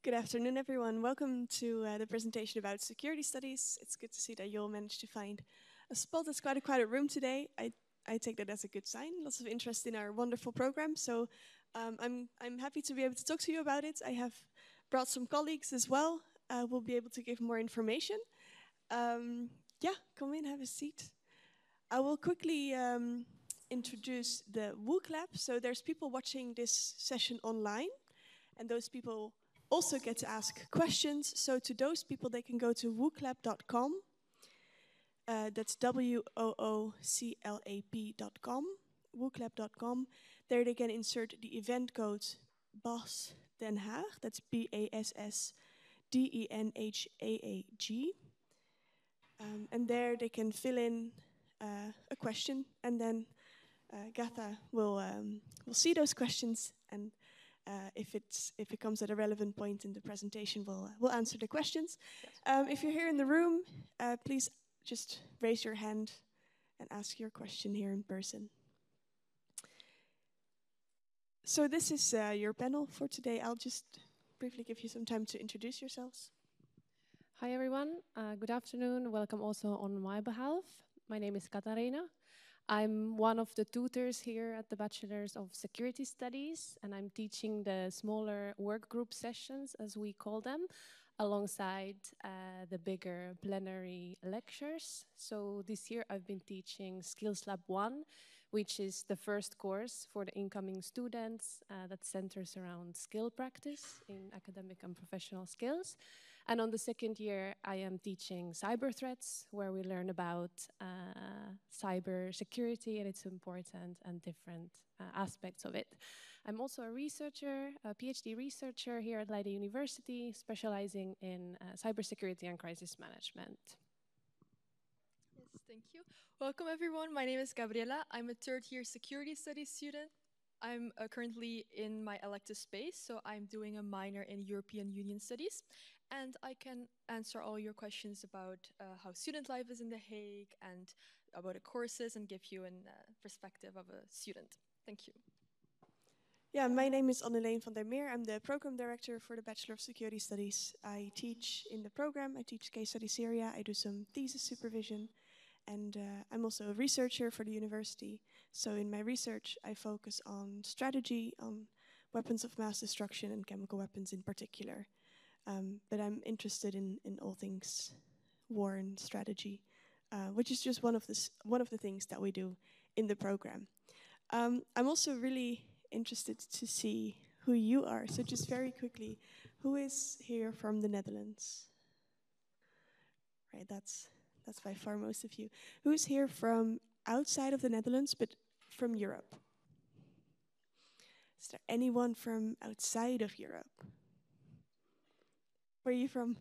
Good afternoon, everyone. Welcome to the presentation about security studies. It's good to see that you all managed to find a spot. It's quite a crowded room today. I take that as a good sign. Lots of interest in our wonderful program. So I'm happy to be able to talk to you about it. I have brought some colleagues as well. We'll be able to give more information. Yeah, come in, have a seat. I will quickly introduce the WOOC Lab. So there's people watching this session online, and those people also get to ask questions. So to those people, they can go to wooclab.com. That's wooclap.com, wooclab.com. There they can insert the event code BAS Den Haag. That's BASSDENHAAG. And there they can fill in a question, and then Gatha will see those questions, and if it comes at a relevant point in the presentation, we'll answer the questions. If you're here in the room, please just raise your hand and ask your question here in person. So this is your panel for today. I'll just briefly give you some time to introduce yourselves. Hi everyone, good afternoon. Welcome also on my behalf. My name is Katarina. I'm one of the tutors here at the Bachelor's of Security Studies, and I'm teaching the smaller work group sessions, as we call them, alongside the bigger plenary lectures. So this year I've been teaching Skills Lab 1, which is the first course for the incoming students that centers around skill practice in academic and professional skills. And on the second year, I am teaching cyber threats, where we learn about cyber security and its important and different aspects of it. I'm also a researcher, a PhD researcher here at Leiden University, specializing in cybersecurity and crisis management. Yes, thank you. Welcome everyone. My name is Gabriela. I'm a third-year security studies student. I'm currently in my elective space, so I'm doing a minor in European Union Studies. And I can answer all your questions about how student life is in The Hague and about the courses and give you a perspective of a student. Thank you. Yeah, my name is Anneleen van der Meer. I'm the program director for the Bachelor of Security Studies. I teach in the program. I teach case study Syria. I do some thesis supervision. And I'm also a researcher for the university. So in my research, I focus on strategy, on weapons of mass destruction and chemical weapons in particular. But I'm interested in all things war and strategy, which is just one of the things that we do in the program. I'm also really interested to see who you are. So just very quickly, who is here from the Netherlands? Right, that's by far most of you. Who's here from outside of the Netherlands, but from Europe? Is there anyone from outside of Europe? Where are you from?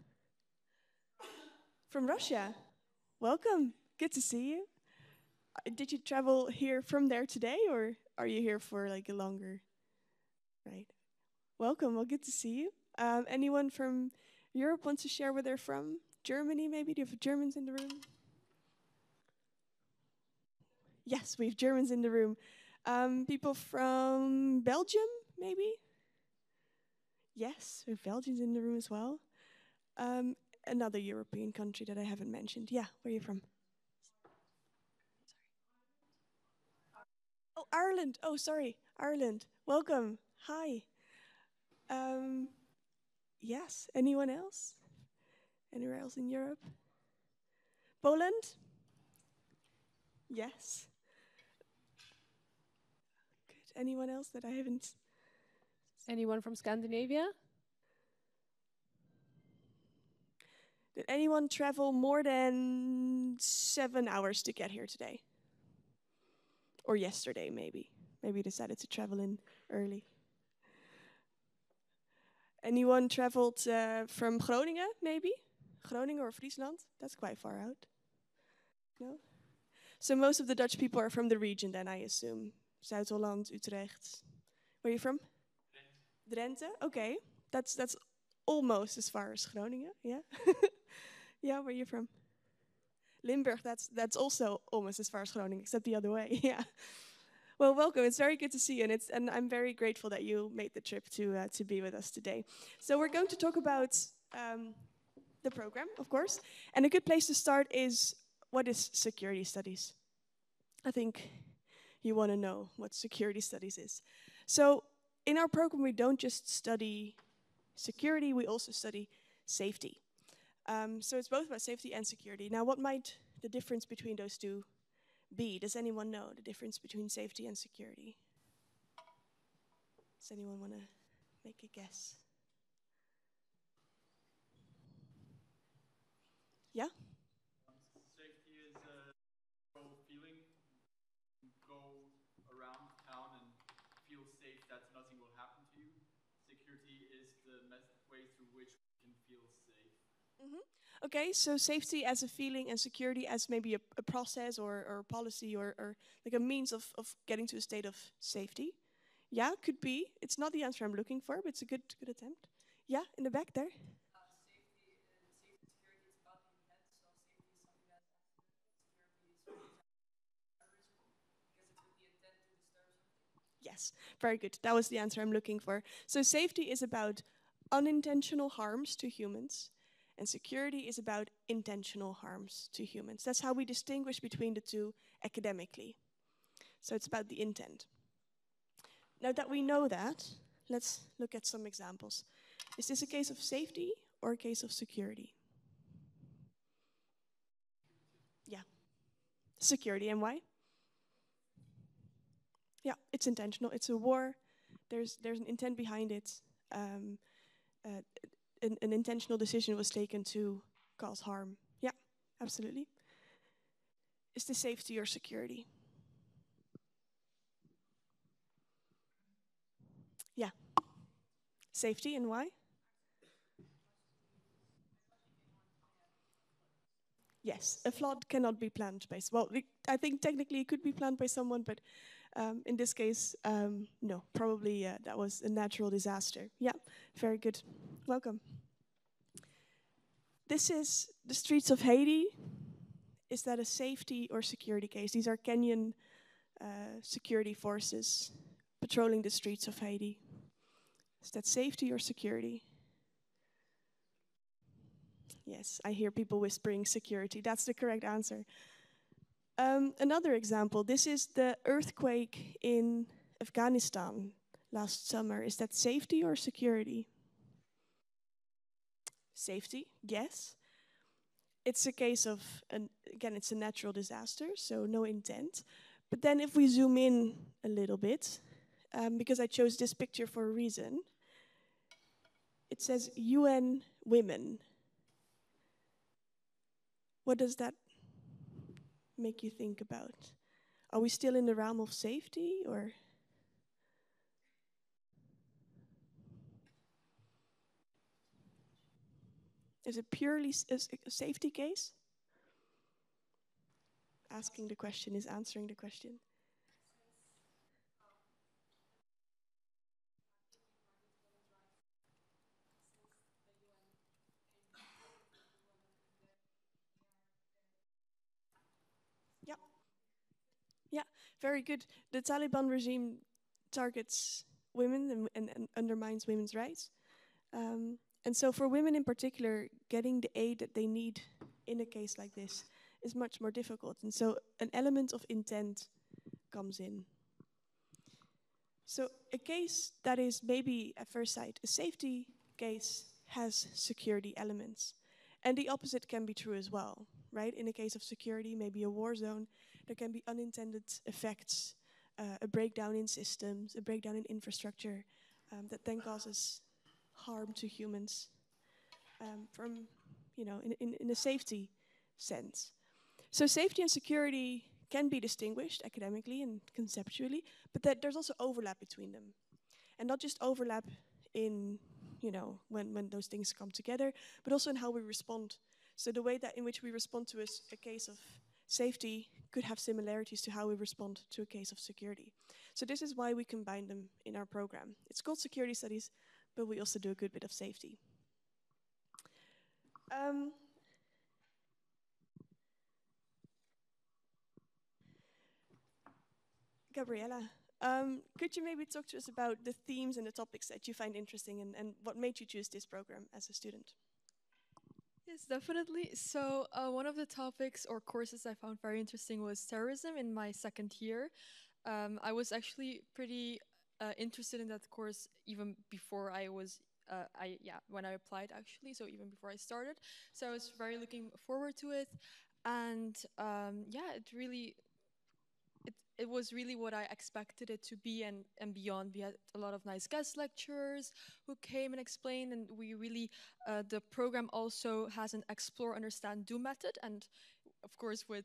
From Russia. Welcome. Good to see you. Did you travel here from there today, or are you here for like a longer? Right. Welcome. Well, good to see you. Anyone from Europe wants to share where they're from? Germany, maybe? Do you have Germans in the room? Yes, we have Germans in the room. People from Belgium, maybe? Yes, we have Belgians in the room as well. Another European country that I haven't mentioned. Yeah, where are you from? Oh, Ireland. Oh, sorry, Ireland. Welcome. Hi. Yes, anyone else? Anywhere else in Europe? Poland? Yes. Good. Anyone else that I haven't? Anyone from Scandinavia? Did anyone travel more than 7 hours to get here today? Or yesterday, maybe. Maybe decided to travel in early. Anyone traveled from Groningen, maybe? Groningen or Friesland? That's quite far out. No? So most of the Dutch people are from the region then, I assume. Zuid-Holland, Utrecht. Where are you from? Drenthe. Okay. That's almost as far as Groningen, yeah? Yeah, where are you from? Limburg, that's also almost as far as Groningen, except the other way, yeah. Well, welcome. It's very good to see you, and I'm very grateful that you made the trip to be with us today. So we're going to talk about the program, of course, and a good place to start is what is security studies? I think you want to know what security studies is. So in our program, we don't just study security, we also study safety. So it's both about safety and security. Now, what might the difference between those two be? Does anyone know the difference between safety and security? Does anyone want to make a guess? Yeah? Safety is a feeling. Go around town and feel safe that nothing will happen to you. Security is the way through which we can feel safe. Okay, so safety as a feeling and security as maybe a process or policy or like a means of getting to a state of safety. Yeah, could be. It's not the answer I'm looking for, but it's a good attempt. Yeah, in the back there. Safety and security, it's about the intent. So safety is something that's accidental. Security is, for example, terrorism, because it's with the intent to disturb something. Yes, very good. That was the answer I'm looking for. So safety is about unintentional harms to humans, and security is about intentional harms to humans. That's how we distinguish between the two academically. So it's about the intent. Now that we know that, let's look at some examples. Is this a case of safety or a case of security? Yeah. Security, and why? Yeah, it's intentional. It's a war. There's an intent behind it. Uh, an intentional decision was taken to cause harm. Yeah, absolutely. Is this safety or security? Yeah. Safety, and why? Yes, a flood cannot be planned by. Well, I think technically it could be planned by someone, but in this case, no. Probably that was a natural disaster. Yeah, very good. Welcome. This is the streets of Haiti. Is that a safety or security case? These are Kenyan security forces patrolling the streets of Haiti. Is that safety or security? Yes, I hear people whispering security. That's the correct answer. Another example, this is the earthquake in Afghanistan last summer. Is that safety or security? Safety, yes. It's a case of, again, it's a natural disaster, so no intent. But then if we zoom in a little bit, because I chose this picture for a reason, it says UN Women. What does that make you think about? Are we still in the realm of safety, or? Is it purely a safety case? Asking the question is answering the question. Yeah. Yeah, very good. The Taliban regime targets women and undermines women's rights. And so for women in particular, getting the aid that they need in a case like this is much more difficult. And so an element of intent comes in. So a case that is maybe at first sight a safety case has security elements. And the opposite can be true as well, right? In a case of security, maybe a war zone, there can be unintended effects, a breakdown in systems, a breakdown in infrastructure that then causes harm to humans from, in a safety sense. So safety and security can be distinguished academically and conceptually, but that there's also overlap between them. And not just overlap in, when those things come together, but also in how we respond. So the way that in which we respond to a case of safety could have similarities to how we respond to a case of security. So this is why we combine them in our program. It's called Security Studies, but we also do a good bit of safety. Gabriella, Could you maybe talk to us about the themes and the topics that you find interesting and what made you choose this program as a student? Yes, definitely. So, one of the topics or courses I found very interesting was terrorism in my second year. I was actually pretty interested in that course even before I was, when I applied actually, so even before I started. So I was very looking forward to it, and it was really what I expected it to be and beyond. We had a lot of nice guest lecturers who came and explained, and we really, the program also has an explore, understand, do method. And of course, with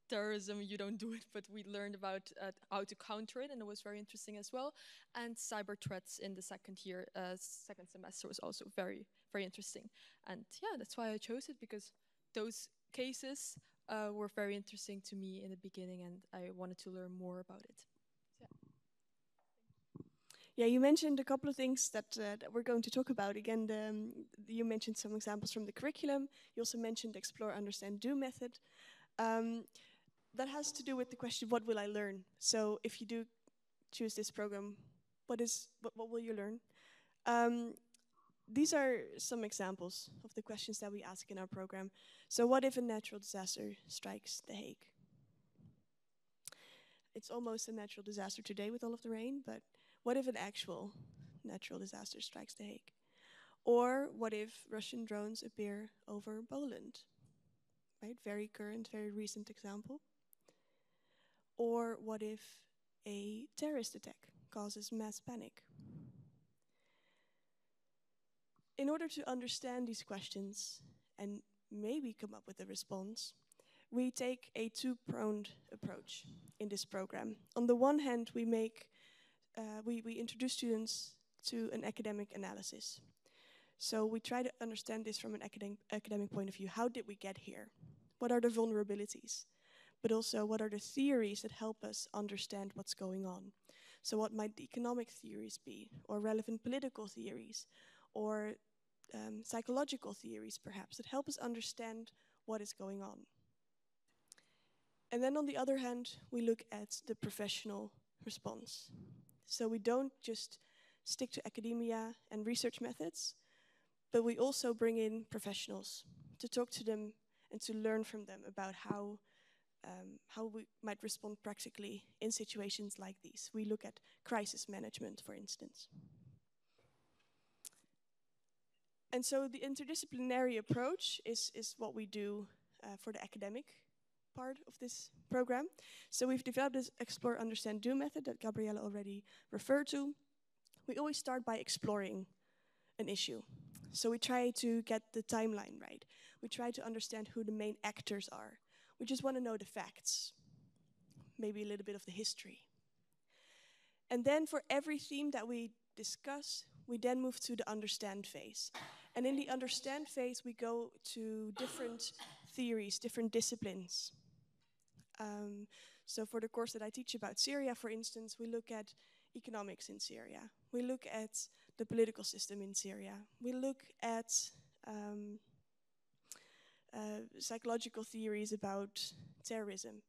terrorism, you don't do it, but we learned about how to counter it, and it was very interesting as well. And cyber threats in the second year, second semester was also very, very interesting. And yeah, that's why I chose it, because those cases were very interesting to me in the beginning, and I wanted to learn more about it. So, Yeah, you mentioned a couple of things that we're going to talk about. Again, you mentioned some examples from the curriculum. You also mentioned explore, understand, do method. That has to do with the question, what will I learn? So if you do choose this program, what will you learn? These are some examples of the questions that we ask in our program. So what if a natural disaster strikes The Hague? It's almost a natural disaster today with all of the rain, but what if an actual natural disaster strikes The Hague? Or what if Russian drones appear over Poland? Right, very current, very recent example. Or what if a terrorist attack causes mass panic? In order to understand these questions and maybe come up with a response, we take a two-pronged approach in this program. On the one hand, we introduce students to an academic analysis. So we try to understand this from an academic point of view. How did we get here? What are the vulnerabilities? But also, what are the theories that help us understand what's going on? So what might the economic theories be, or relevant political theories, or psychological theories, perhaps, that help us understand what is going on? And then on the other hand, we look at the professional response. So we don't just stick to academia and research methods, but we also bring in professionals to talk to them and to learn from them about how we might respond practically in situations like these. We look at crisis management, for instance. And so the interdisciplinary approach is what we do for the academic part of this program. So we've developed this explore, understand, do method that Gabriella already referred to. We always start by exploring an issue. So we try to get the timeline right. We try to understand who the main actors are. We just want to know the facts, maybe a little bit of the history. And then for every theme that we discuss, we then move to the understand phase. And in the understand phase, we go to different theories, different disciplines. So for the course that I teach about Syria, for instance, we look at economics in Syria. We look at the political system in Syria. We look at psychological theories about terrorism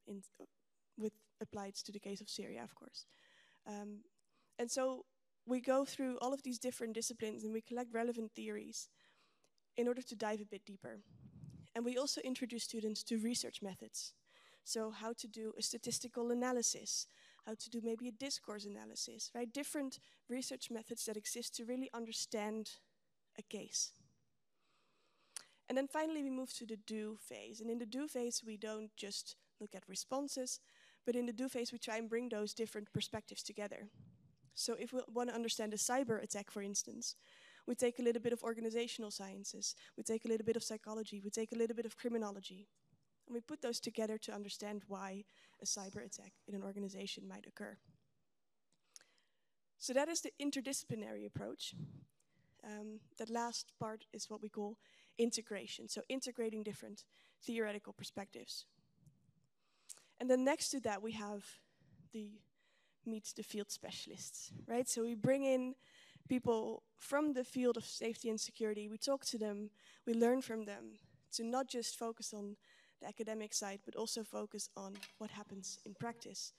applied to the case of Syria, of course. And so we go through all of these different disciplines and we collect relevant theories in order to dive a bit deeper. And we also introduce students to research methods. So how to do a statistical analysis, how to do maybe a discourse analysis, right? Different research methods that exist to really understand a case. And then finally we move to the do phase. And in the do phase, we don't just look at responses, but in the do phase, we try and bring those different perspectives together. So if we want to understand a cyber attack, for instance, we take a little bit of organizational sciences, we take a little bit of psychology, we take a little bit of criminology, and we put those together to understand why a cyber attack in an organization might occur. So that is the interdisciplinary approach. That last part is what we call integration, so integrating different theoretical perspectives. And then next to that, we have the meet the field specialists, right? So we bring in people from the field of safety and security, we talk to them, we learn from them to not just focus on the academic side, but also focus on what happens in practice.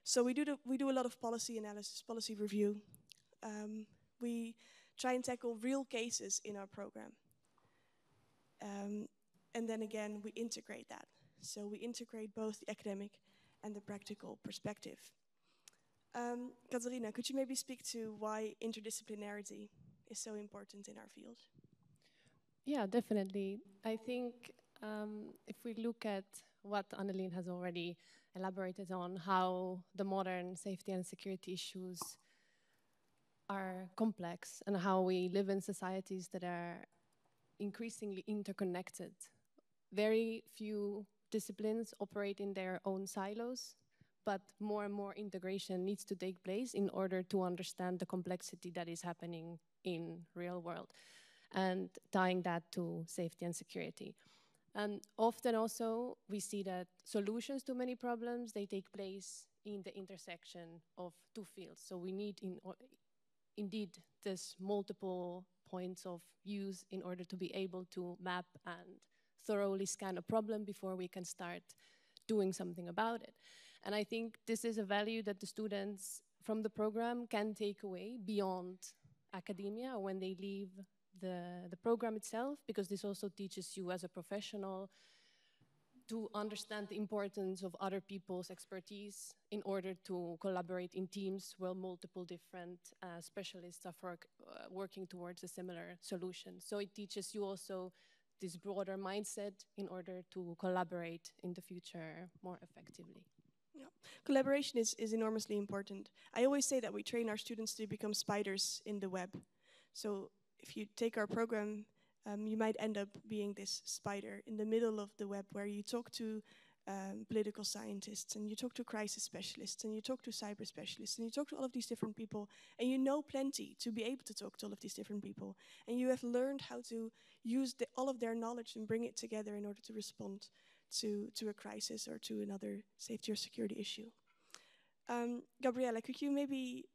So we do a lot of policy analysis, policy review. We try and tackle real cases in our program. And then again, we integrate that. So we integrate both the academic and the practical perspective. Katarina, could you maybe speak to why interdisciplinarity is so important in our field? Yeah, definitely. I think if we look at what Annelien has already elaborated on, how the modern safety and security issues are complex and how we live in societies that are increasingly interconnected. Very few disciplines operate in their own silos, but more and more integration needs to take place in order to understand the complexity that is happening in real world, and tying that to safety and security. And often also we see that solutions to many problems, they take place in the intersection of two fields. So we need indeed this multiple points of use in order to be able to map and thoroughly scan a problem before we can start doing something about it. And I think this is a value that the students from the program can take away beyond academia when they leave the program itself, because this also teaches you as a professional to understand the importance of other people's expertise in order to collaborate in teams where multiple different specialists are working towards a similar solution. So it teaches you also this broader mindset in order to collaborate in the future more effectively. Yeah. Collaboration is enormously important. I always say that we train our students to become spiders in the web. So if you take our program, you might end up being this spider in the middle of the web where you talk to political scientists, and you talk to crisis specialists, and you talk to cyber specialists, and you talk to all of these different people, and you know plenty to be able to talk to all of these different people. And you have learned how to use all of their knowledge and bring it together in order to respond to a crisis or to another safety or security issue. Gabriella, could you maybe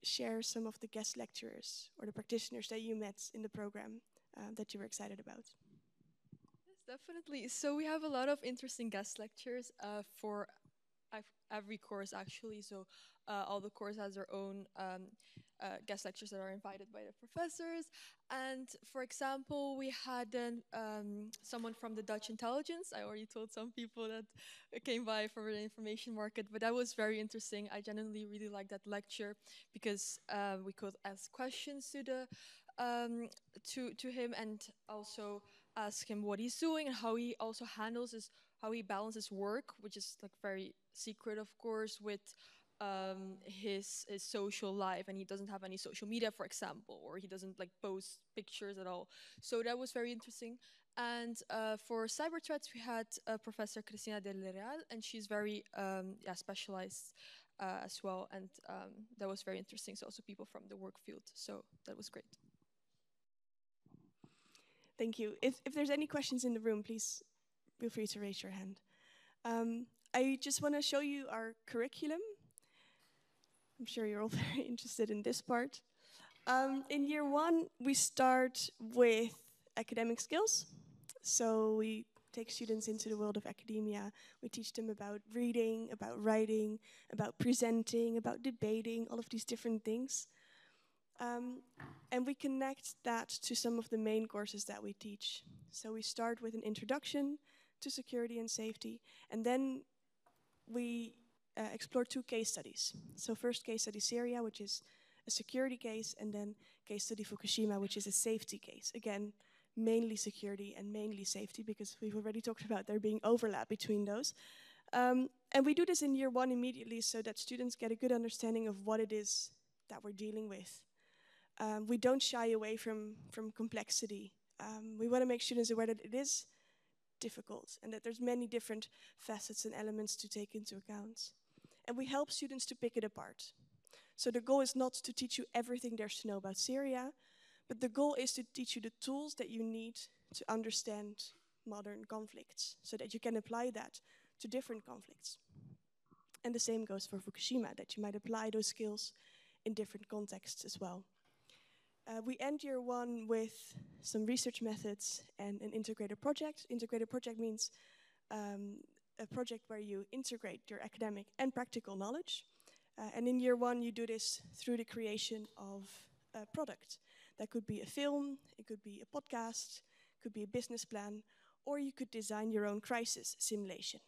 share some of the guest lecturers or the practitioners that you met in the program that you were excited about? Yes, definitely. So we have a lot of interesting guest lectures for every course, actually. So all the course has their own guest lectures that are invited by the professors. And for example, we had someone from the Dutch intelligence. I already told some people that came by for the information market, but that was very interesting. I genuinely really liked that lecture because we could ask questions to the to him, and also ask him what he's doing and how he also handles how he balances work, which is like very secret, of course, with his social life, and he doesn't have any social media, for example, or he doesn't like post pictures at all. So that was very interesting. And for cyber threats, we had Professor Cristina del Real, and she's very specialized as well, and that was very interesting. So also people from the work field, so that was great. Thank you. If there's any questions in the room, please feel free to raise your hand. I just want to show you our curriculum. I'm sure you're all very interested in this part. In year one, we start with academic skills. So we take students into the world of academia. We teach them about reading, about writing, about presenting, about debating, all of these different things. And we connect that to some of the main courses that we teach. So we start with an introduction to security and safety, and then we explore two case studies. So first case study Syria, which is a security case, and then case study Fukushima, which is a safety case. Again, mainly security and mainly safety, because we've already talked about there being overlap between those. And we do this in year one immediately so that students get a good understanding of what it is that we're dealing with. We don't shy away from complexity. We want to make students aware that it is difficult and that there's many different facets and elements to take into account. And we help students to pick it apart. So the goal is not to teach you everything there's to know about Syria, but the goal is to teach you the tools that you need to understand modern conflicts so that you can apply that to different conflicts. And the same goes for Fukushima, that you might apply those skills in different contexts as well. We end year one with some research methods and an integrated project. Integrated project means a project where you integrate your academic and practical knowledge. And in year one, you do this through the creation of a product. That could be a film, it could be a podcast, it could be a business plan, or you could design your own crisis simulation.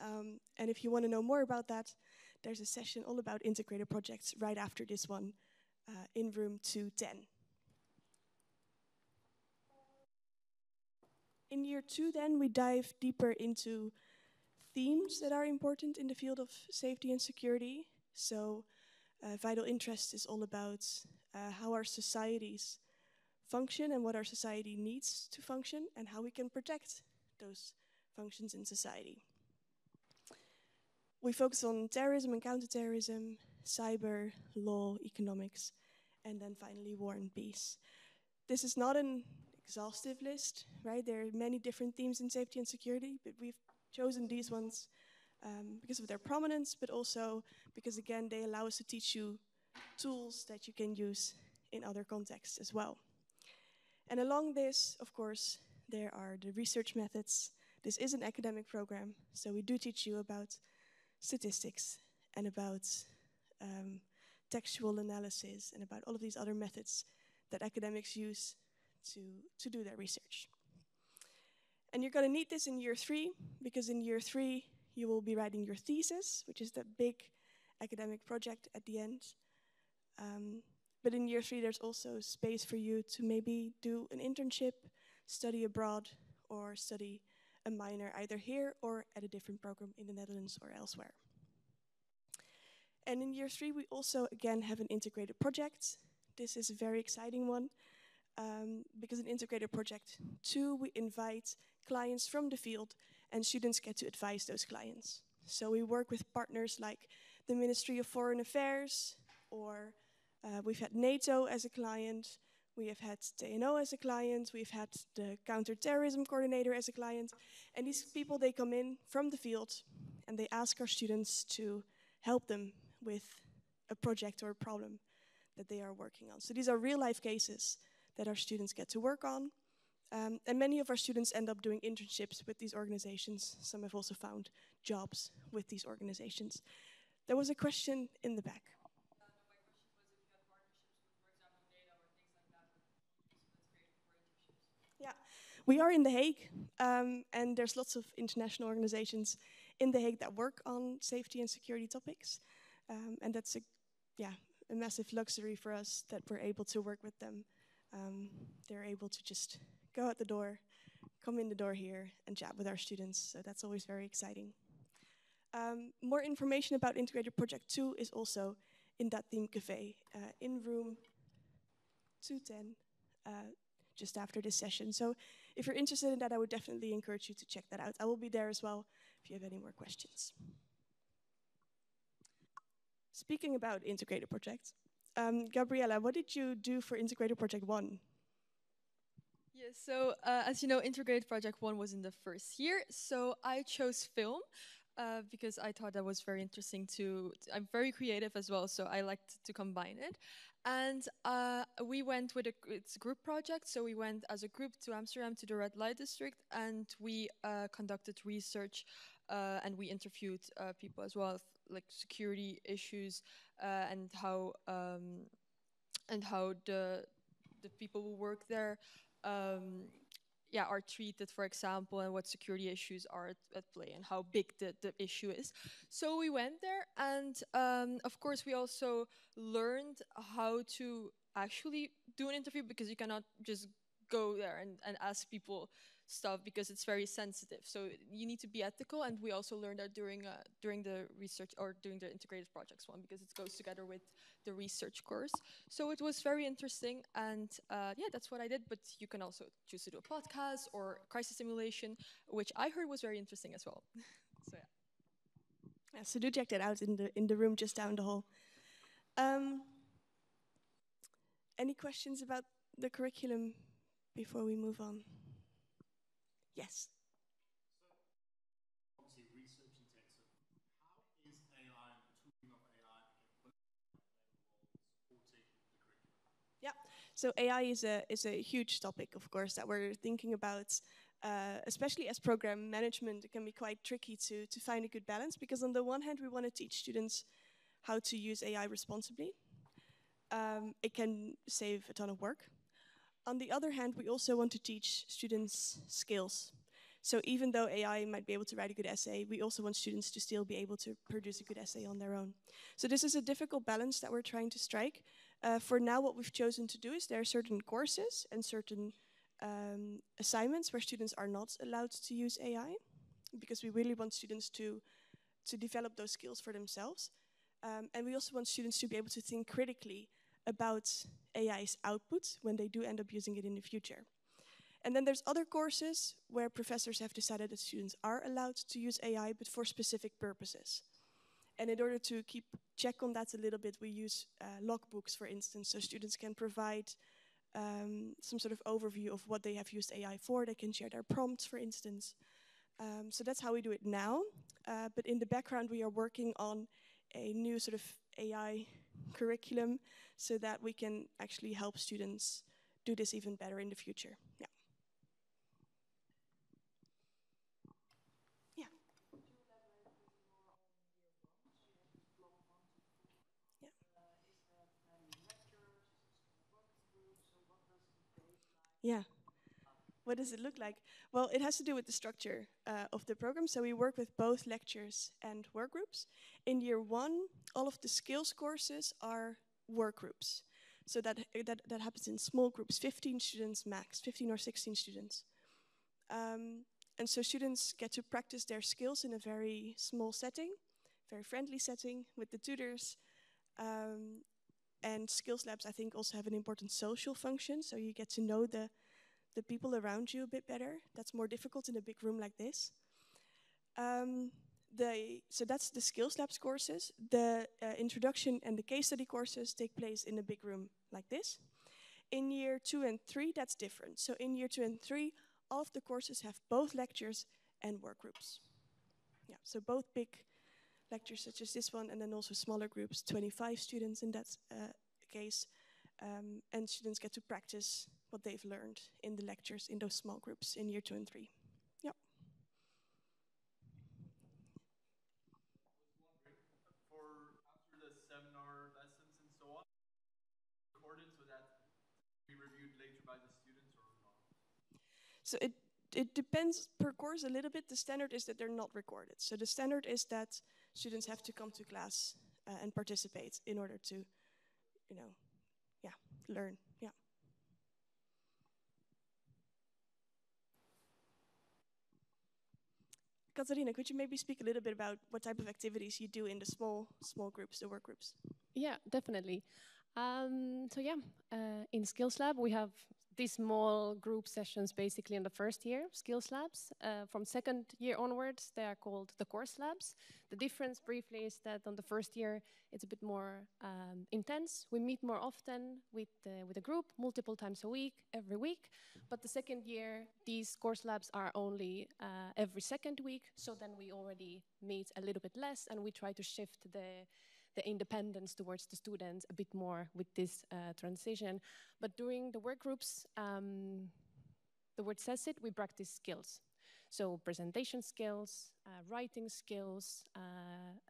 And if you want to know more about that, there's a session all about integrated projects right after this one in room 210. In year two, then, we dive deeper into themes that are important in the field of safety and security. So, vital interest is all about how our societies function and what our society needs to function and how we can protect those functions in society. We focus on terrorism and counterterrorism, cyber, law, economics, and then finally war and peace. This is not an exhaustive list, right? There are many different themes in safety and security, but we've chosen these ones because of their prominence, but also because, again, they allow us to teach you tools that you can use in other contexts as well. And along this, of course, there are the research methods. This is an academic program, so we do teach you about statistics and about textual analysis and about all of these other methods that academics use to do their research. And you're going to need this in year three, because in year three, you will be writing your thesis, which is that big academic project at the end. But in year three, there's also space for you to maybe do an internship, study abroad, or study a minor either here or at a different program in the Netherlands or elsewhere. And in year three, we also, again, have an integrated project. This is a very exciting one. Because in integrated project 2, we invite clients from the field and students get to advise those clients. So we work with partners like the Ministry of Foreign Affairs, or we've had NATO as a client, we have had TNO as a client, we've had the counterterrorism coordinator as a client, and these people, they come in from the field and they ask our students to help them with a project or a problem that they are working on. So these are real life cases that our students get to work on. And many of our students end up doing internships with these organizations. Some have also found jobs with these organizations. There was a question in the back. No, my question was if you had partnerships with, for example, data or things like that, that's great for internships. Yeah, we are in The Hague, and there's lots of international organizations in The Hague that work on safety and security topics. And that's a massive luxury for us that we're able to work with them. They're able to just go out the door, come in the door here, and chat with our students. So that's always very exciting. More information about Integrated Project 2 is also in that theme cafe in room 210, just after this session. So if you're interested in that, I would definitely encourage you to check that out. I will be there as well if you have any more questions. Speaking about integrated projects, Gabriella, what did you do for Integrated Project 1? Yes, so as you know, Integrated Project 1 was in the first year, so I chose film because I thought that was very interesting I'm very creative as well, so I liked to combine it. And we went with it's a group project, so we went as a group to Amsterdam to the red light district, and we conducted research and we interviewed people as well, like security issues and how the people who work there are treated, for example, and what security issues are at play and how big the issue is. So we went there, and of course we also learned how to actually do an interview, because you cannot just go there and ask people stuff because it's very sensitive. So you need to be ethical, and we also learned that during the research or during the integrated projects one, because it goes together with the research course. So it was very interesting, and that's what I did. But you can also choose to do a podcast or crisis simulation, which I heard was very interesting as well. So Yeah, so do check that out in the room just down the hall. Any questions about the curriculum before we move on? Yes. So, obviously, research intensive. How is AI and the tooling of AI supporting the curriculum? Yeah. So AI is a huge topic, of course, that we're thinking about especially as program management, it can be quite tricky to find a good balance, because on the one hand, we want to teach students how to use AI responsibly. It can save a ton of work. On the other hand, we also want to teach students skills. So even though AI might be able to write a good essay, we also want students to still be able to produce a good essay on their own. So this is a difficult balance that we're trying to strike. For now, what we've chosen to do is there are certain courses and certain assignments where students are not allowed to use AI, because we really want students to develop those skills for themselves. And we also want students to be able to think critically about AI's output when they do end up using it in the future. And then there's other courses where professors have decided that students are allowed to use AI, but for specific purposes. And in order to keep check on that a little bit, we use logbooks, for instance, so students can provide some sort of overview of what they have used AI for. They can share their prompts, for instance. So that's how we do it now. But in the background, we are working on a new sort of AI curriculum so that we can actually help students do this even better in the future. Yeah. Yeah. Yeah. What does it look like? Well, it has to do with the structure of the program. So we work with both lectures and work groups. In year one, all of the skills courses are work groups. So that happens in small groups, 15 students max, 15 or 16 students. And so students get to practice their skills in a very small setting, very friendly setting with the tutors. And skills labs, I think, also have an important social function. So you get to know the people around you a bit better. That's more difficult in a big room like this. So that's the skills labs courses. The introduction and the case study courses take place in a big room like this. In year 2 and 3, that's different. So in year 2 and 3, all of the courses have both lectures and work groups. Yeah, so both big lectures such as this one, and then also smaller groups, 25 students in that case. And students get to practice what they've learned in the lectures in those small groups in year 2 and 3. Yep. For after the seminar lessons and so on, recorded so that be reviewed later by the students or not? So it depends per course a little bit. The standard is that they're not recorded. So the standard is that students have to come to class and participate in order to, learn. Yeah. Katarina, could you maybe speak a little bit about what type of activities you do in the small groups, the work groups? Yeah, definitely. In Skills Lab, we have these small group sessions basically in the first year, Skills Labs. From second year onwards, they are called the Course Labs. The difference briefly is that on the first year, it's a bit more intense. We meet more often with a group, multiple times a week, every week. But the second year, these Course Labs are only every second week. So then we already meet a little bit less, and we try to shift the independence towards the students a bit more with this transition. But during the work groups, the word says it, we practice skills. So presentation skills, writing skills,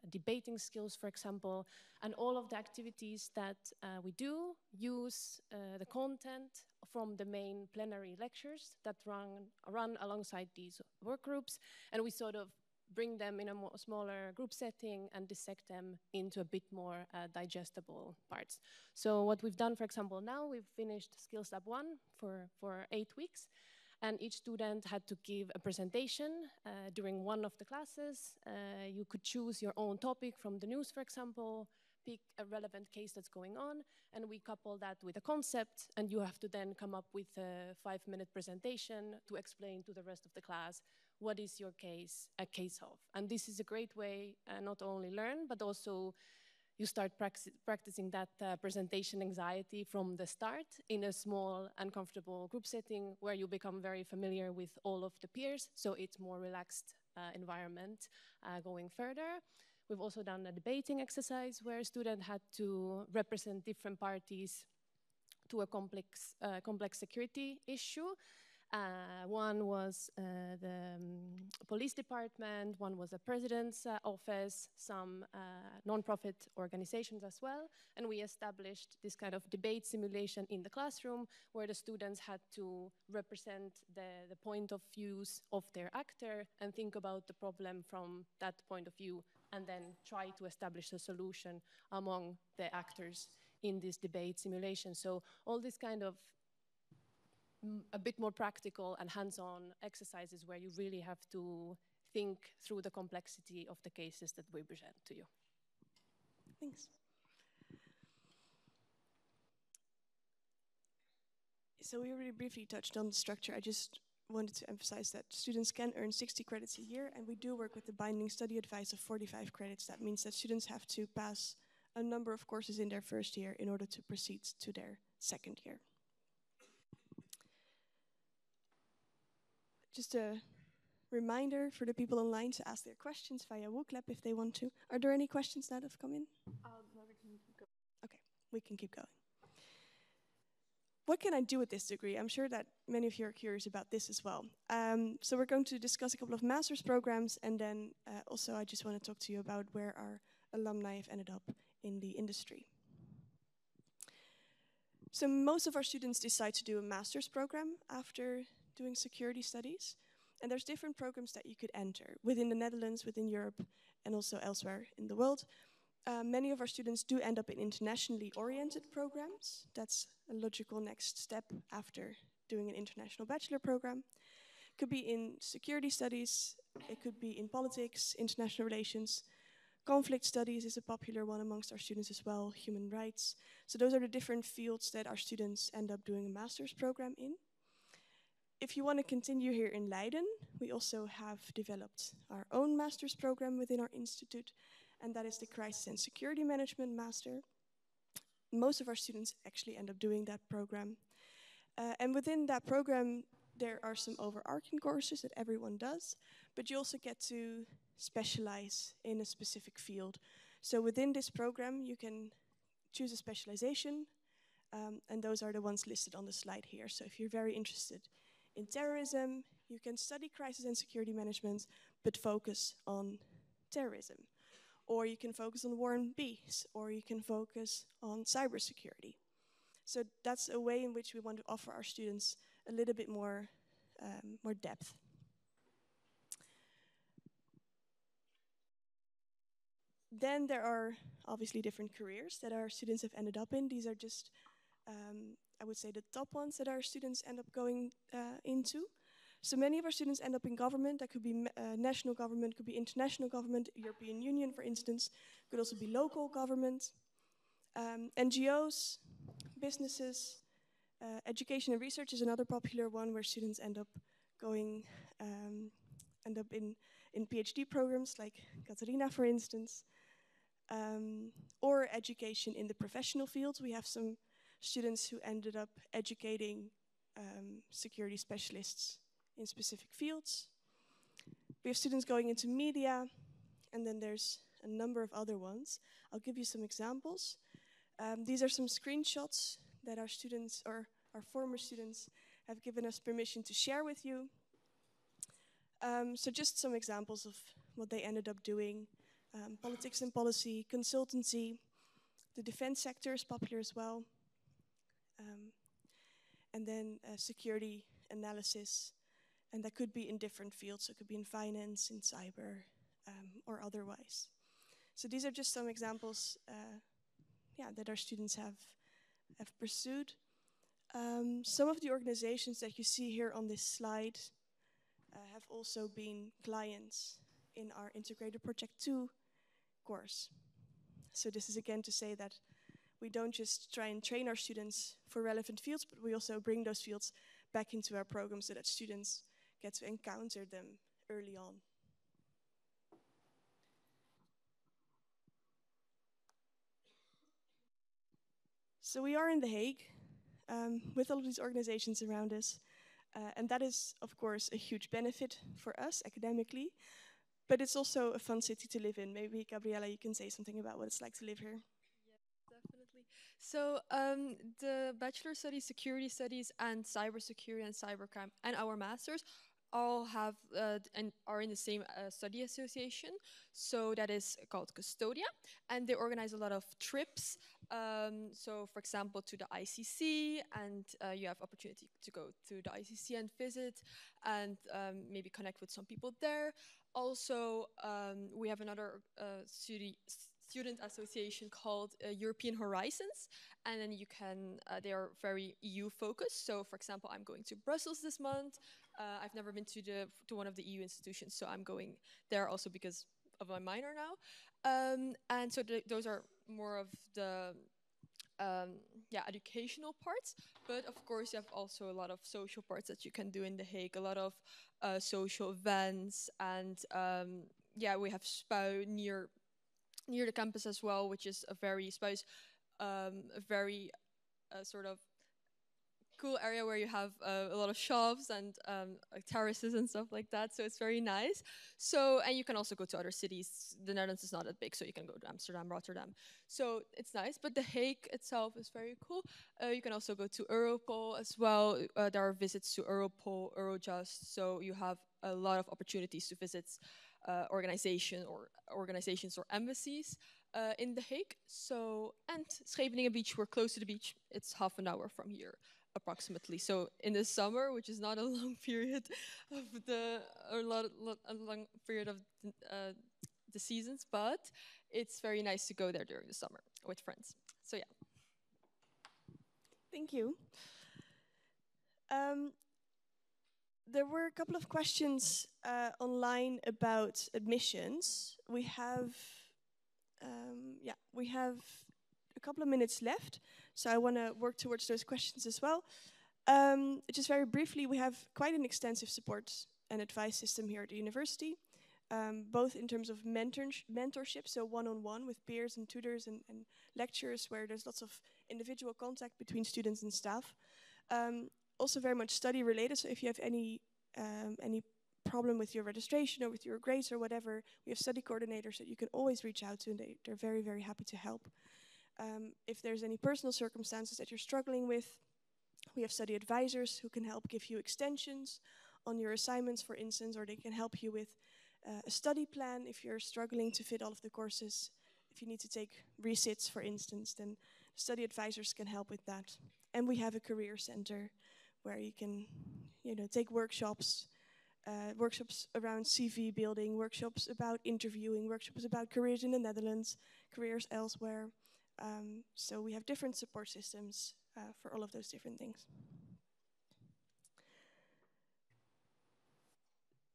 debating skills, for example, and all of the activities that we do use the content from the main plenary lectures that run alongside these work groups, and we sort of bring them in a smaller group setting and dissect them into a bit more digestible parts. So what we've done, for example, now we've finished Skills Lab 1 for 8 weeks, and each student had to give a presentation during one of the classes. You could choose your own topic from the news, for example, pick a relevant case that's going on, and we couple that with a concept, and you have to then come up with a 5-minute presentation to explain to the rest of the class what is your case a case of. And this is a great way not only learn, but also you start practicing that presentation anxiety from the start in a small and comfortable group setting where you become very familiar with all of the peers, so it's more relaxed environment going further. We've also done a debating exercise where a student had to represent different parties to a complex security issue. One was the police department, one was the president's office, some non-profit organizations as well. And we established this kind of debate simulation in the classroom where the students had to represent the point of views of their actor and think about the problem from that point of view and then try to establish a solution among the actors in this debate simulation. So all this kind of a bit more practical and hands-on exercises where you really have to think through the complexity of the cases that we present to you. Thanks. So we already briefly touched on the structure. I just wanted to emphasize that students can earn 60 credits a year, and we do work with the binding study advice of 45 credits. That means that students have to pass a number of courses in their first year in order to proceed to their second year. Just a reminder for the people online to ask their questions via WooClap if they want to. Are there any questions that have come in? Okay, we can keep going. What can I do with this degree? I'm sure that many of you are curious about this as well. So we're going to discuss a couple of master's programs, and then also I just want to talk to you about where our alumni have ended up in the industry. So most of our students decide to do a master's program after doing security studies. And there's different programs that you could enter within the Netherlands, within Europe, and also elsewhere in the world. Many of our students do end up in internationally oriented programs. That's a logical next step after doing an international bachelor program. It could be in security studies, it could be in politics, international relations. Conflict studies is a popular one amongst our students as well, human rights. So those are the different fields that our students end up doing a master's program in. If you want to continue here in Leiden, we also have developed our own master's program within our institute, and that is the Crisis and Security Management Master. Most of our students actually end up doing that program. And within that program, there are some overarching courses that everyone does, but you also get to specialize in a specific field. So within this program, you can choose a specialization, and those are the ones listed on the slide here. So if you're very interested in terrorism, you can study crisis and security management, but focus on terrorism. Or you can focus on war and peace, or you can focus on cybersecurity. So that's a way in which we want to offer our students a little bit more depth. Then there are obviously different careers that our students have ended up in. These are just, I would say, the top ones that our students end up going into. So many of our students end up in government. That could be national government, could be international government, European Union, for instance. Could also be local government, NGOs, businesses. Education and research is another popular one where students end up going, end up in PhD programs like Katarina, for instance. Or education in the professional fields. We have some students who ended up educating security specialists in specific fields. We have students going into media, and then there's a number of other ones. I'll give you some examples. These are some screenshots that our students, or our former students, have given us permission to share with you. So just some examples of what they ended up doing. Politics and policy, consultancy, the defense sector is popular as well. And then security analysis, and that could be in different fields. So it could be in finance, in cyber, or otherwise. So these are just some examples that our students have pursued. Some of the organizations that you see here on this slide have also been clients in our Integrated Project 2 course. So this is again to say that we don't just try and train our students for relevant fields, but we also bring those fields back into our program so that students get to encounter them early on. So we are in The Hague with all of these organizations around us. And that is, of course, a huge benefit for us academically, but it's also a fun city to live in. Maybe, Gabriella, you can say something about what it's like to live here. Yes, definitely. So the Bachelor Studies, Security Studies, and Cybersecurity and Cybercrime, and our masters all have and are in the same study association. So that is called Custodia, and they organize a lot of trips. So, for example, to the ICC, and you have opportunity to go to the ICC and visit, and maybe connect with some people there. Also, we have another student association called European Horizons, and then you can they are very EU focused. So, for example, I'm going to Brussels this month. I've never been to one of the EU institutions, so I'm going there also because of my minor now. And so those are more of the educational parts. But of course, you have also a lot of social parts that you can do in The Hague. A lot of social events, and we have Spui near the campus as well, which is a very Spui is a very sort of cool area where you have a lot of shops and like terraces and stuff like that. So it's very nice. So, and you can also go to other cities. The Netherlands is not that big, so you can go to Amsterdam, Rotterdam. So it's nice. But The Hague itself is very cool. You can also go to Europol as well. There are visits to Europol, Eurojust. So you have a lot of opportunities to visit organizations or embassies in The Hague. So, and Scheveningen Beach, we're close to the beach. It's half an hour from here approximately. So in the summer, which is not a long period of a long period of the seasons, but it's very nice to go there during the summer with friends. So yeah. Thank you. There were a couple of questions online about admissions. We have a couple of minutes left, so I want to work towards those questions as well. Just very briefly, we have quite an extensive support and advice system here at the university, both in terms of mentorship, so one-on-one with peers and tutors and lecturers, where there's lots of individual contact between students and staff. Also very much study related, so if you have any problem with your registration or with your grades or whatever, we have study coordinators that you can always reach out to, and they're very, very happy to help. If there's any personal circumstances that you're struggling with, we have study advisors who can help give you extensions on your assignments, for instance, or they can help you with a study plan if you're struggling to fit all of the courses. If you need to take resits, for instance, then study advisors can help with that. And we have a career center where you can, take workshops, workshops around CV building, workshops about interviewing, workshops about careers in the Netherlands, careers elsewhere. So we have different support systems for all of those different things.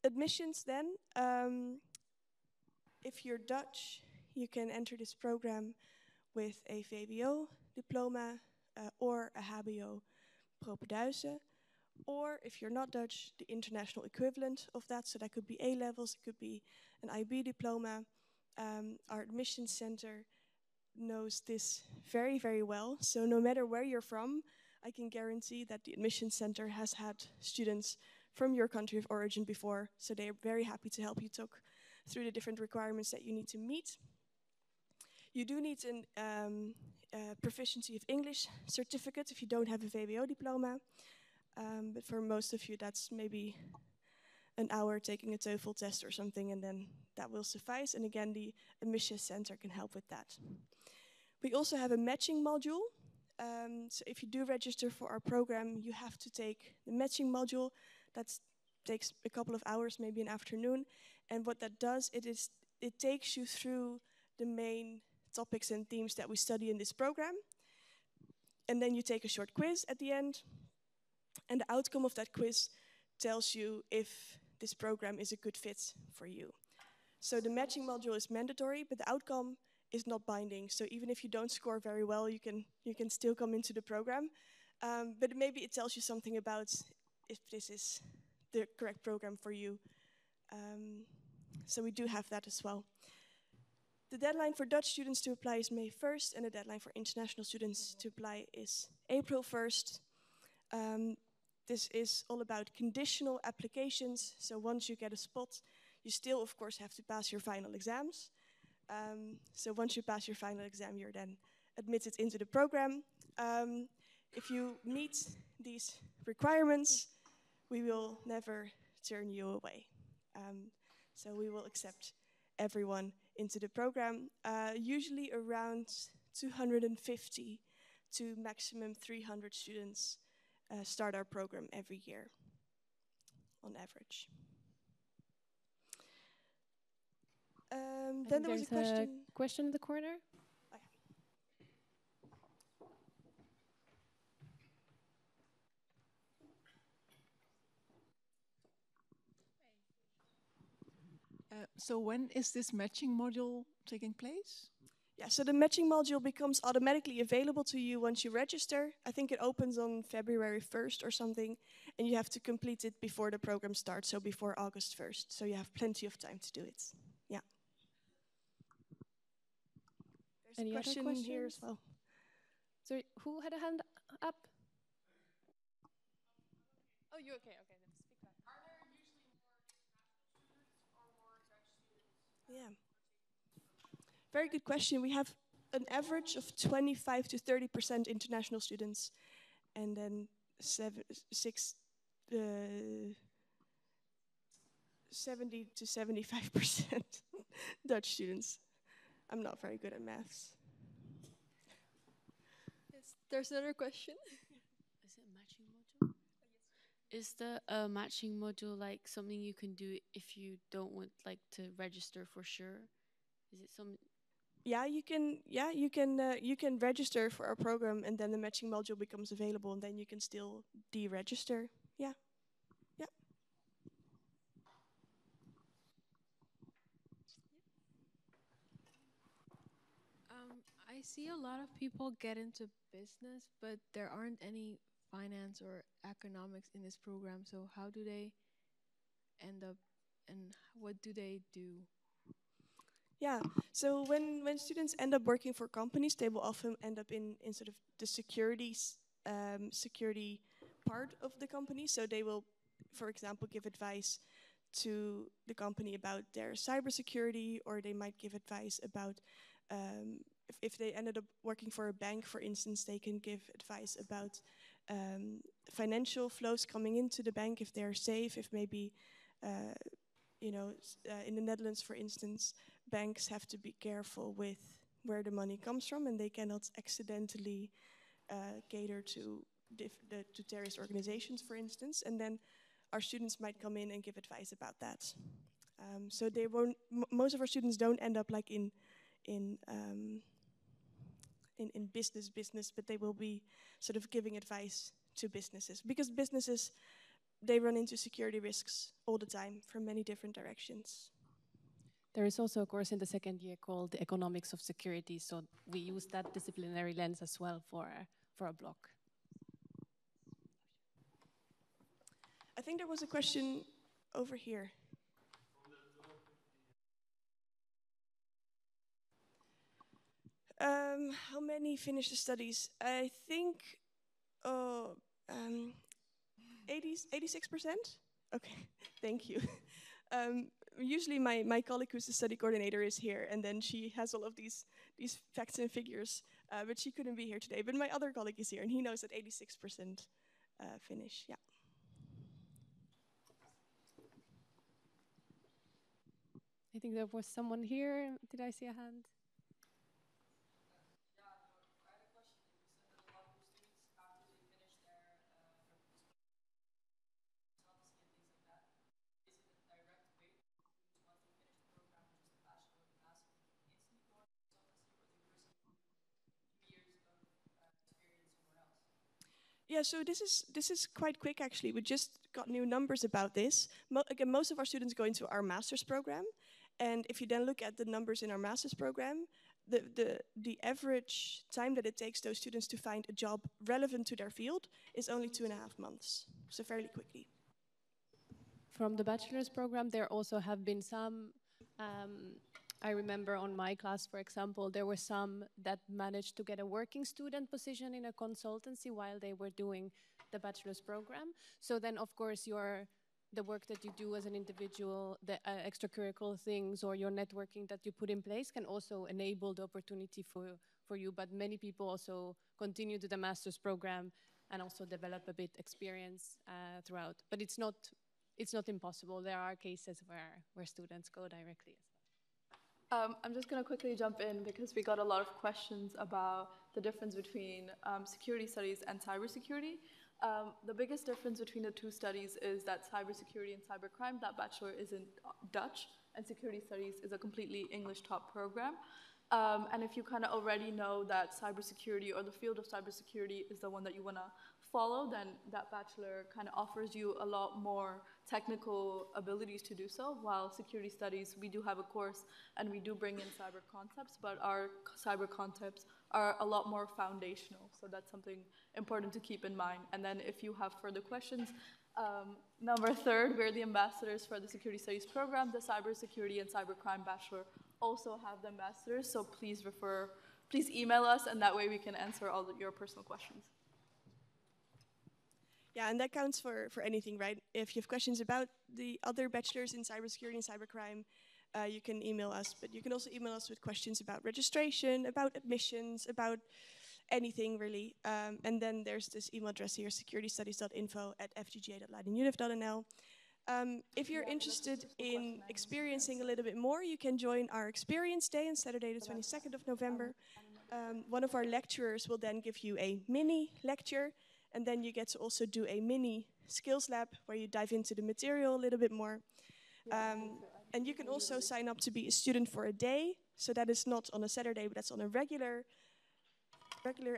Admissions then. If you're Dutch, you can enter this program with a VWO diploma or a HBO propeduise. Or if you're not Dutch, the international equivalent of that. So that could be A-levels, it could be an IB diploma. Our admissions center knows this very, very well. So no matter where you're from, I can guarantee that the admissions center has had students from your country of origin before. So they're very happy to help you talk through the different requirements that you need to meet. You do need a proficiency of English certificate if you don't have a VWO diploma. But for most of you, that's maybe an hour taking a TOEFL test or something, and then that will suffice. And again, the admissions center can help with that. We also have a matching module. So if you do register for our program, you have to take the matching module. That takes a couple of hours, maybe an afternoon. And what that does, it takes you through the main topics and themes that we study in this program. And then you take a short quiz at the end. And the outcome of that quiz tells you if this program is a good fit for you. So the matching module is mandatory, but the outcome is not binding. So even if you don't score very well, you can still come into the program. But maybe it tells you something about if this is the correct program for you. So we do have that as well. The deadline for Dutch students to apply is May 1st, and the deadline for international students to apply is April 1st. This is all about conditional applications. So once you get a spot, you still, of course, have to pass your final exams. So once you pass your final exam, you're then admitted into the program. If you meet these requirements, we will never turn you away. So we will accept everyone into the program, usually around 250 to maximum 300 students start our program every year, on average. Then there was a question. Question in the corner. Oh, yeah. So when is this matching module taking place? Yeah, so the matching module becomes automatically available to you once you register. I think it opens on February 1st or something, and you have to complete it before the program starts, so before August 1st. So you have plenty of time to do it. Yeah. There's Any a question other questions here as well. Sorry, who had a hand up? Oh, you okay? Okay, then speak up. Are there usually more international students or more Dutch students? Yeah. Very good question. We have an average of 25 to 30% international students, and then 70 to 75% Dutch students. I'm not very good at maths. Yes, there's another question. Is it matching module? Is the matching module like something you can do if you don't want like to register for sure? Is it some? Yeah, you can register for our program, and then the matching module becomes available, and then you can still deregister. Yeah, yeah. I see a lot of people get into business, but there aren't any finance or economics in this program. So how do they end up, and what do they do? Yeah, so when students end up working for companies, they will often end up in sort of the security part of the company. So they will, for example, give advice to the company about their cybersecurity, or they might give advice about if they ended up working for a bank, for instance, they can give advice about financial flows coming into the bank, if they're safe, if maybe in the Netherlands, for instance, banks have to be careful with where the money comes from, and they cannot accidentally cater to terrorist organizations, for instance. And then our students might come in and give advice about that. So they won't. Most of our students don't end up like in business, but they will be sort of giving advice to businesses, because businesses, they run into security risks all the time from many different directions. There is also a course in the second year called the Economics of Security, so we use that disciplinary lens as well for a block. I think there was a question over here. How many finish the studies? I think 86%? Okay, thank you. Usually my colleague who's the study coordinator is here, and then she has all of these facts and figures, but she couldn't be here today. But my other colleague is here, and he knows that 86% finish, yeah. I think there was someone here. Did I see a hand? Yeah, so this is quite quick actually. We just got new numbers about this. Again, most of our students go into our master's program, and if you then look at the numbers in our master's program, the average time that it takes those students to find a job relevant to their field is only 2.5 months, so fairly quickly. From the bachelor's program, there also have been some. I remember on my class, for example, there were some that managed to get a working student position in a consultancy while they were doing the bachelor's program. So then, of course, your the work that you do as an individual, the extracurricular things or your networking that you put in place can also enable the opportunity for you. But many people also continue to the master's program and also develop a bit experience throughout. But it's not impossible. There are cases where students go directly as well. I'm just going to quickly jump in because we got a lot of questions about the difference between security studies and cybersecurity. The biggest difference between the two studies is that cybersecurity and cybercrime, that bachelor is in Dutch, and security studies is a completely English taught program. And if you kind of already know that cybersecurity or the field of cybersecurity is the one that you want to follow, then that bachelor kind of offers you a lot more technical abilities to do so, while security studies, we do have a course and we do bring in cyber concepts, but our cyber concepts are a lot more foundational. So that's something important to keep in mind. And then if you have further questions, number third, we're the ambassadors for the security studies program. The cybersecurity and cybercrime bachelor also have the ambassadors, so please email us, and that way we can answer all your personal questions. Yeah, and that counts for anything, right? If you have questions about the other bachelors in cybersecurity and cybercrime, you can email us, but you can also email us with questions about registration, about admissions, about anything really. And then there's this email address here, securitystudies.info@fgga.leidenuniv.nl. If you're interested in experiencing a little bit more, you can join our Experience Day on Saturday the 22nd of November. One of our lecturers will then give you a mini lecture, and then you get to also do a mini skills lab where you dive into the material a little bit more. And you can also sign up to be a student for a day. So that is not on a Saturday, but that's on a regular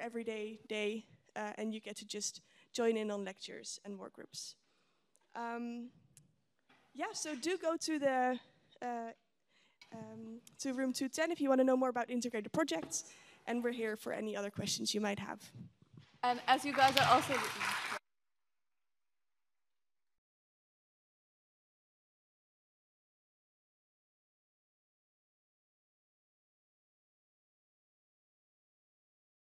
everyday day. And you get to just join in on lectures and work groups. Yeah, so do go to the to room 210 if you want to know more about integrated projects. And we're here for any other questions you might have. And as you guys are also